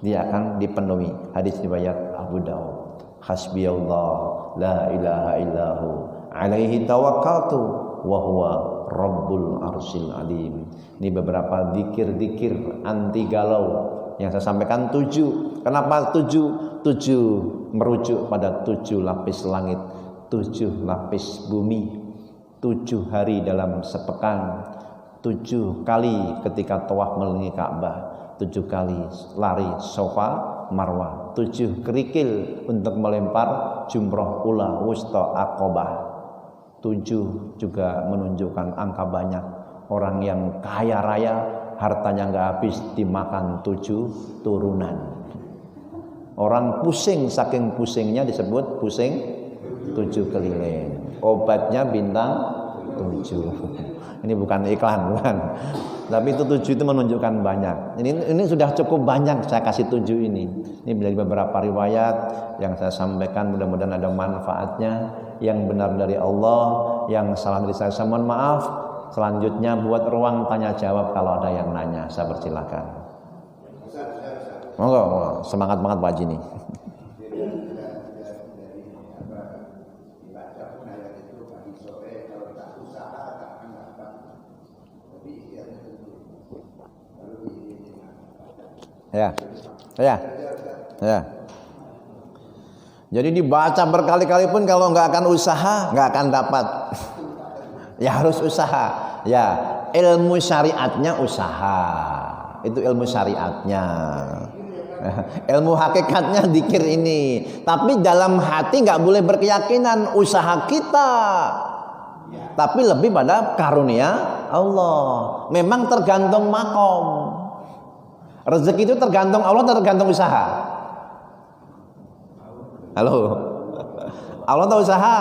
S1: dia akan dipenuhi. Hadis riwayat Abu Dawud. Hasbiyallah la ilaha illahu alaihi tawakkaltu wa huwa rabbul arsyil azim. Ini beberapa zikir-zikir anti galau yang saya sampaikan 7. Kenapa 7? 7 merujuk pada 7 lapis langit, 7 lapis bumi, 7 hari dalam sepekan, 7 kali ketika tawaf mengelilingi Ka'bah, 7 kali lari Safa Marwah, 7 kerikil untuk melempar jumroh ula wusta Aqabah. 7 juga menunjukkan angka banyak orang yang kaya raya, hartanya nggak habis dimakan 7 turunan. Orang pusing, saking pusingnya disebut pusing 7 keliling. Obatnya bintang 7. Ini bukan iklan, bukan. Tapi itu 7 itu menunjukkan banyak. Ini sudah cukup banyak saya kasih 7 ini. Ini dari beberapa riwayat yang saya sampaikan, mudah-mudahan ada manfaatnya. Yang benar dari Allah, yang salah dari saya mohon maaf. Selanjutnya buat ruang tanya jawab kalau ada yang nanya, saya persilakan. Monggo, semangat banget Pak Haji nih. Ya. Jadi dibaca berkali-kali pun kalau nggak akan usaha nggak akan dapat. Ya harus usaha. Ya, ilmu syariatnya usaha. Itu ilmu syariatnya. Ilmu hakikatnya zikir ini. Tapi dalam hati nggak boleh berkeyakinan usaha kita. Tapi lebih pada karunia Allah. Memang tergantung makom. Rezeki itu tergantung Allah, tergantung usaha. Halo, Allah tahu usaha.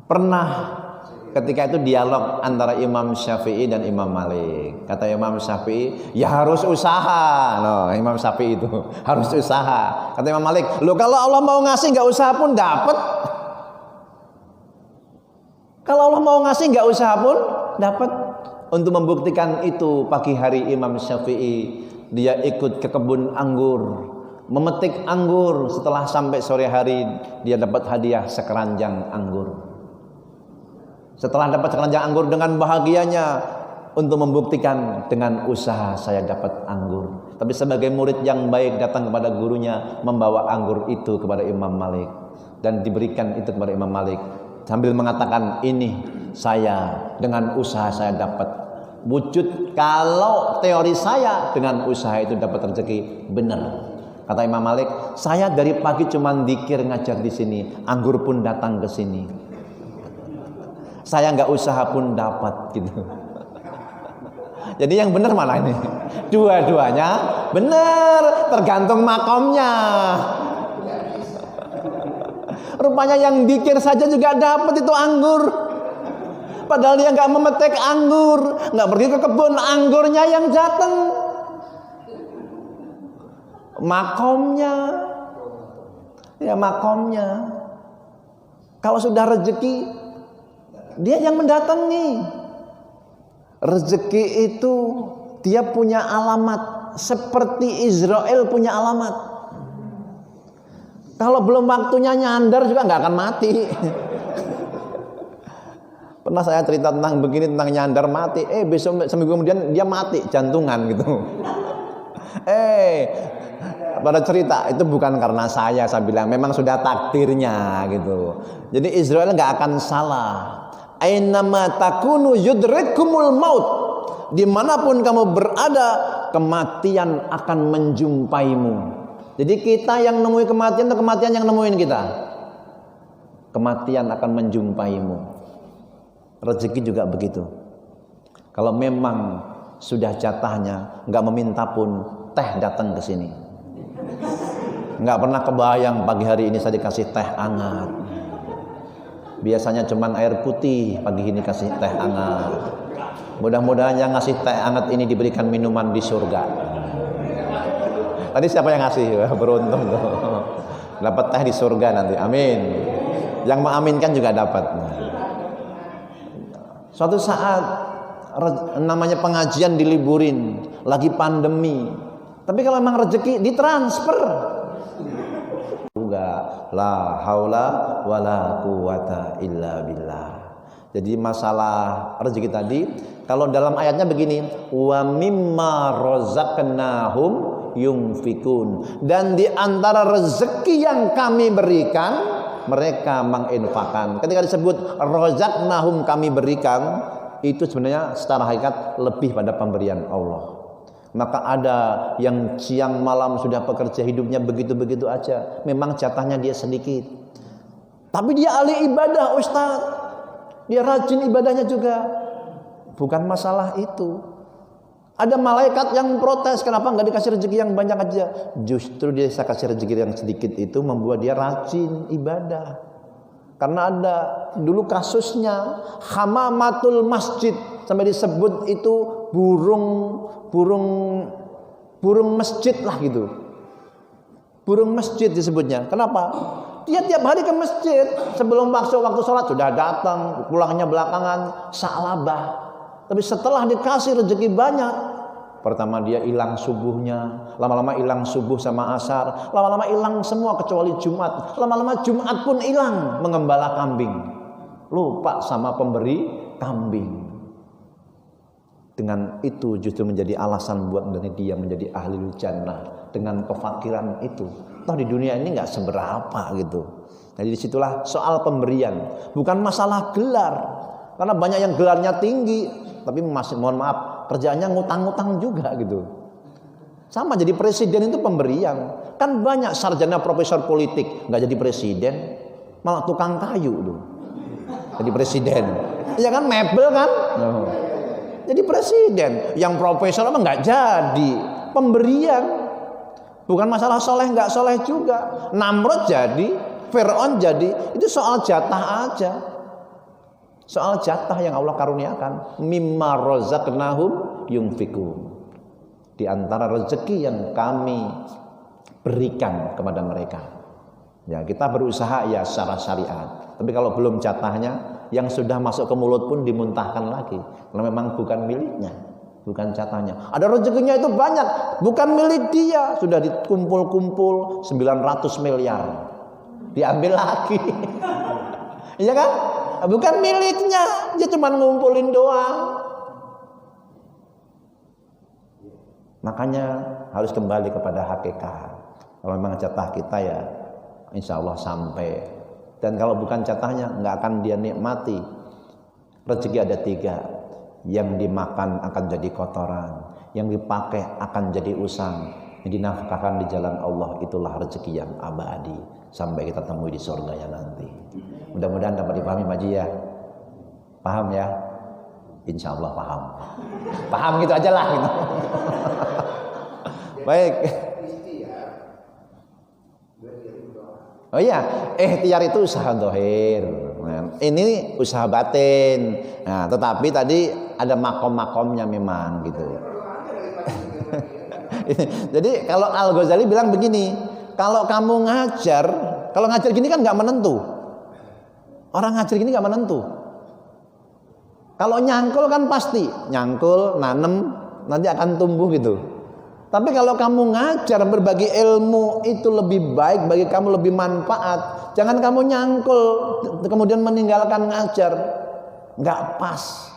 S1: Pernah ketika itu dialog antara Imam Syafi'i dan Imam Malik. Kata Imam Syafi'i, ya harus usaha. No, Imam Syafi'i itu harus usaha. Kata Imam Malik, loh kalau Allah mau ngasih nggak usaha pun dapat. Kalau Allah mau ngasih nggak usaha pun dapat. Untuk membuktikan itu, pagi hari Imam Syafi'i dia ikut ke kebun anggur, memetik anggur. Setelah sampai sore hari dia dapat hadiah sekeranjang anggur. Setelah dapat sekeranjang anggur, dengan bahagianya untuk membuktikan dengan usaha saya dapat anggur. Tapi sebagai murid yang baik datang kepada gurunya, membawa anggur itu kepada Imam Malik dan diberikan itu kepada Imam Malik sambil mengatakan, ini saya dengan usaha saya dapat. Wujud kalau teori saya dengan usaha itu dapat rezeki, benar. Kata Imam Malik, saya dari pagi cuman zikir ngajar di sini, anggur pun datang ke sini. Saya nggak usaha pun dapat gitu. Jadi yang benar mana ini? Dua-duanya benar, tergantung makomnya. Rupanya yang zikir saja juga dapat itu anggur. Padahal dia nggak memetik anggur, nggak pergi ke kebun, anggurnya yang datang. Makomnya, ya makomnya. Kalau sudah rezeki, dia yang mendatangi. Rezeki itu dia punya alamat, seperti Israel punya alamat. Kalau belum waktunya nyandar juga nggak akan mati. Pernah saya cerita tentang begini, tentang nyandar mati. Besok seminggu kemudian dia mati jantungan gitu. Pada cerita itu bukan karena saya bilang memang sudah takdirnya gitu. Jadi Israel nggak akan salah. Ainama takunu yudrikumul maut. Dimanapun kamu berada, kematian akan menjumpaimu. Jadi kita yang nemui kematian atau kematian yang nemuin kita? Kematian akan menjumpaimu. Rezeki juga begitu. Kalau memang sudah jatahnya, nggak meminta pun teh datang ke sini. Nggak pernah kebayang pagi hari ini saya dikasih teh hangat. Biasanya cuman air putih, pagi ini kasih teh hangat. Mudah-mudahan yang ngasih teh hangat ini diberikan minuman di surga. Tadi siapa yang ngasih? Beruntung tuh. Dapat teh di surga nanti. Amin. Yang mengaminkan juga dapat. Suatu saat namanya pengajian diliburin, lagi pandemi. Tapi kalau memang rezeki ditransfer. Juga la haula wala quwata illa billah. Jadi masalah rezeki tadi, kalau dalam ayatnya begini, wa mimma razaqnahum yunfikun. Dan di antara rezeki yang kami berikan, mereka menginfakkan. Ketika disebut razaqnahum, kami berikan, itu sebenarnya secara hakikat lebih pada pemberian Allah. Maka ada yang siang malam sudah pekerja hidupnya begitu-begitu aja, memang jatahnya dia sedikit, tapi dia ahli ibadah, Ustaz, dia rajin ibadahnya juga. Bukan masalah itu. Ada malaikat yang protes, kenapa nggak dikasih rezeki yang banyak aja? Justru dia kasih rezeki yang sedikit itu membuat dia rajin ibadah.
S2: Karena ada dulu kasusnya hamamatul masjid, sampai disebut itu burung masjid lah gitu. Burung masjid disebutnya. Kenapa? Dia tiap hari ke masjid, sebelum waktu sholat sudah datang, pulangnya belakangan, salabah. Tapi setelah dikasih rezeki banyak, pertama dia hilang subuhnya, lama-lama hilang subuh sama asar, lama-lama hilang semua kecuali Jumat, lama-lama Jumat pun hilang mengembala kambing, lupa sama pemberi kambing. Dengan itu justru menjadi alasan buat dia menjadi ahli jannah, dengan kefakiran itu. Toh di dunia ini nggak seberapa gitu. Jadi disitulah soal pemberian, bukan masalah gelar, karena banyak yang gelarnya tinggi, tapi masih mohon maaf kerjaannya ngutang-ngutang juga gitu. Sama jadi presiden itu pemberian. Kan banyak sarjana profesor politik nggak jadi presiden, malah tukang kayu tuh jadi presiden. Ya kan, mebel kan. Jadi presiden. Yang profesor apa nggak jadi, pemberian. Bukan masalah soleh nggak soleh juga. Namrud jadi, Fir'aun jadi, itu soal jatah aja. Soal jatah yang Allah karuniakan. Mimma razaqnahum yunfikun. Di antara rezeki yang kami berikan kepada mereka. Ya, kita berusaha ya secara syariat. Tapi kalau belum jatahnya, yang sudah masuk ke mulut pun dimuntahkan lagi. Karena memang bukan miliknya, bukan jatahnya. Ada rezekinya itu banyak, bukan milik dia. Sudah dikumpul-kumpul 900 miliar. Diambil lagi. Iya kan? Bukan miliknya, dia cuma ngumpulin doang. Makanya harus kembali kepada hakikat. Kalau memang jatah kita ya insya Allah sampai. Dan kalau bukan jatahnya nggak akan dia nikmati. Rezeki ada 3. Yang dimakan akan jadi kotoran, yang dipakai akan jadi usang, yang dinafkahkan di jalan Allah itulah rezeki yang abadi sampai kita temui di surga ya nanti. Mudah-mudahan dapat dipahami Pak Haji ya. Paham ya? Insya Allah paham. Paham gitu aja lah gitu. Baik. Oh iya, ikhtiar itu usaha zahir. Ini usaha batin. Nah, tetapi tadi ada makom-makomnya memang gitu. Jadi kalau Al-Ghazali bilang begini, kalau kamu ngajar, kalau ngajar gini kan nggak menentu. Orang ngajar gini nggak menentu. Kalau nyangkul kan pasti, nyangkul, nanem, nanti akan tumbuh gitu. Tapi kalau kamu ngajar berbagi ilmu itu lebih baik bagi kamu, lebih manfaat. Jangan kamu nyangkul kemudian meninggalkan ngajar, nggak pas.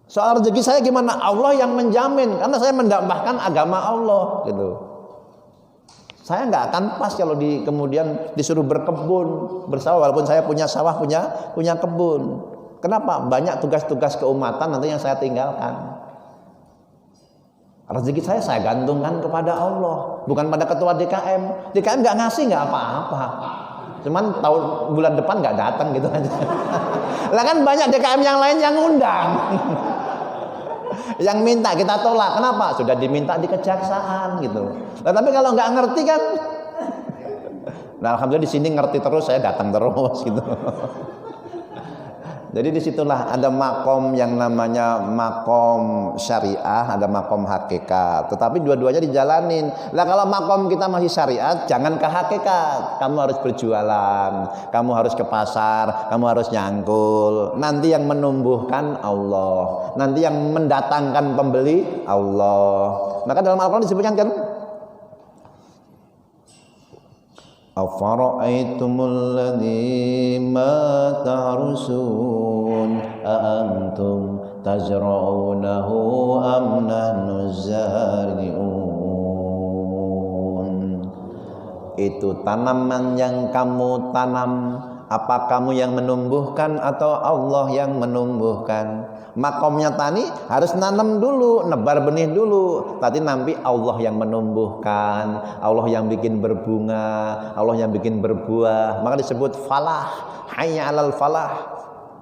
S2: Soal rezeki saya gimana? Allah yang menjamin, karena saya mendakwahkan agama Allah gitu. Saya nggak akan pas kalau kemudian disuruh berkebun, bersawah, walaupun saya punya sawah, punya kebun. Kenapa? Banyak tugas-tugas keumatan nanti yang saya tinggalkan. Rezeki saya gantungkan kepada Allah, bukan pada ketua DKM. DKM nggak ngasih nggak apa-apa, cuman bulan depan nggak datang gitu aja. Lah kan banyak DKM yang lain yang ngundang. Yang minta kita tolak, kenapa? Sudah diminta di kejaksaan gitu. Nah, tapi kalau nggak ngerti kan, nah alhamdulillah di sini ngerti terus, saya datang terus gitu. Jadi disitulah ada makom yang namanya makom syariah, ada makom hakikat. Tetapi dua-duanya dijalanin. Lah kalau makom kita masih syariat, jangan ke hakikat. Kamu harus berjualan, kamu harus ke pasar, kamu harus nyangkul. Nanti yang menumbuhkan Allah, nanti yang mendatangkan pembeli Allah. Maka dalam Al-Quran disebutkan kan, afara'aitumul ladzi ma tahrusun aantum tajra'unahu am nahnu zari'un. Itu tanaman yang kamu tanam, apa kamu yang menumbuhkan atau Allah yang menumbuhkan? Makomnya tani harus nanam dulu, nebar benih dulu. Tadi nanti Allah yang menumbuhkan, Allah yang bikin berbunga, Allah yang bikin berbuah. Maka disebut falah, hayya 'alal falah.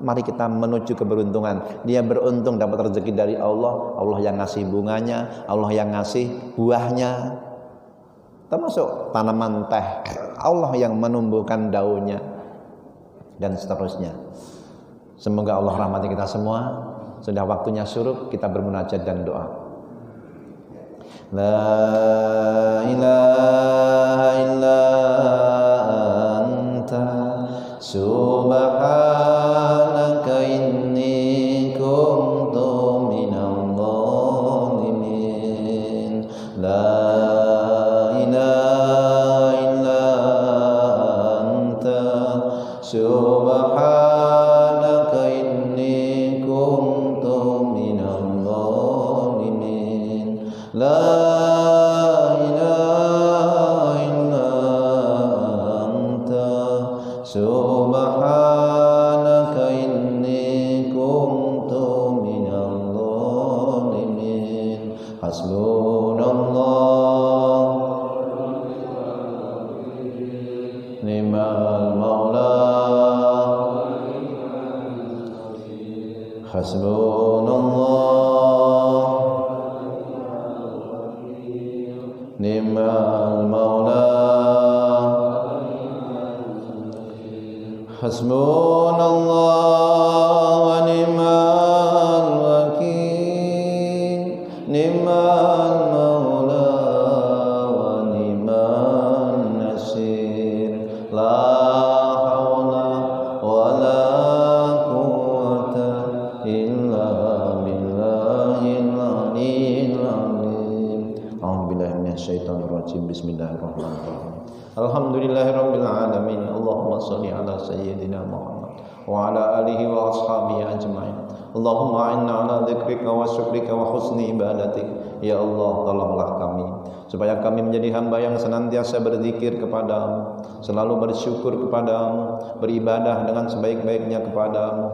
S2: Mari kita menuju keberuntungan. Dia beruntung dapat rezeki dari Allah, Allah yang ngasih bunganya, Allah yang ngasih buahnya. termasuk tanaman teh, Allah yang menumbuhkan daunnya dan seterusnya. Semoga Allah rahmati kita semua. Sudah waktunya syuruk, kita bermunajat dan doa. La ilaha illa anta subhanaka inni kuntu minadh dhalimin. La ilaha illa anta subhanaka inni kuntu minadh dhalimin. La ilaha illa anta subhanaka inni kuntu minadh dhalimin. Hasbunallah ni'mal maula. Hasbunallah ni'mal maula. Hasbunallah wa ni'mal wakil. Ni'mal maula wa ni'man nasir. La haula wa la quwwata illa billahil aliyyil azim. A'udzubillahi minasyaitonir rajim. Bismillahirrahmanirrahim. Alhamdulillahirabbil alamin. Allahumma shalli ala sayyidina Muhammad wa ala alihi wa ashabihi ajmain. Allahumma inna ala dzikrika wa syukrika wa husni ibadatik. Ya Allah, tolonglah kami supaya kami menjadi hamba yang senantiasa berzikir kepadamu, selalu bersyukur kepadamu, beribadah dengan sebaik-baiknya kepadamu.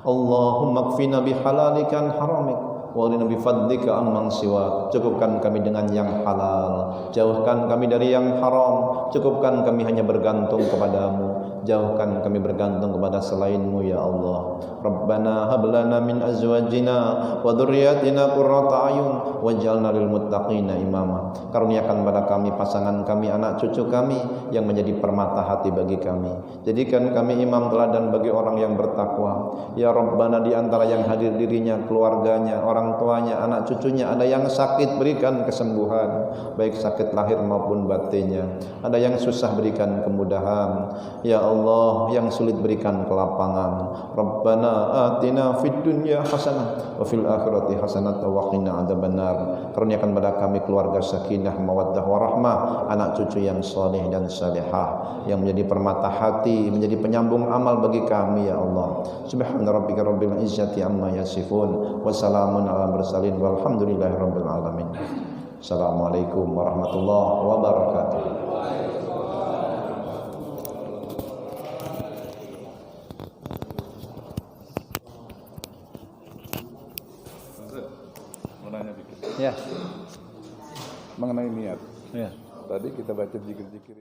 S2: Allahumma kfina bihalalika an haramik wa aghnina bifadlika amman siwak. Cukupkan kami dengan yang halal, jauhkan kami dari yang haram. Cukupkan kami hanya bergantung kepadamu, jauhkan kami bergantung kepada selainmu ya Allah. Rabbana hab lana min azwajina wa dzurriyyatina qurrata a'yun waj'alna lil muttaqina imama. Karuniakan pada kami pasangan kami, anak cucu kami yang menjadi permata hati bagi kami. Jadikan kami imam teladan bagi orang yang bertakwa. Ya Rabbana, di antara yang hadir dirinya, keluarganya, orang tuanya, anak cucunya ada yang sakit, berikan kesembuhan baik sakit lahir maupun batinnya. Ada yang susah, berikan kemudahan. Ya Allah, yang sulit berikan kelapangan. Rabbana atina fid dunya hasanah wa fil akhirati hasanah wa qina adzabannar. Karuniakan pada kami keluarga sakinah, mawaddah warahmah, anak cucu yang saleh dan salihah, yang menjadi permata hati, menjadi penyambung amal bagi kami ya Allah. Subhana rabbika rabbil izzati amma yasifun wa salamun alal mursalin walhamdulillahi rabbil alamin. Assalamualaikum warahmatullahi wabarakatuh.
S3: Ya.
S4: Mengenai niat.
S3: Ya.
S4: Tadi kita baca zikir-zikir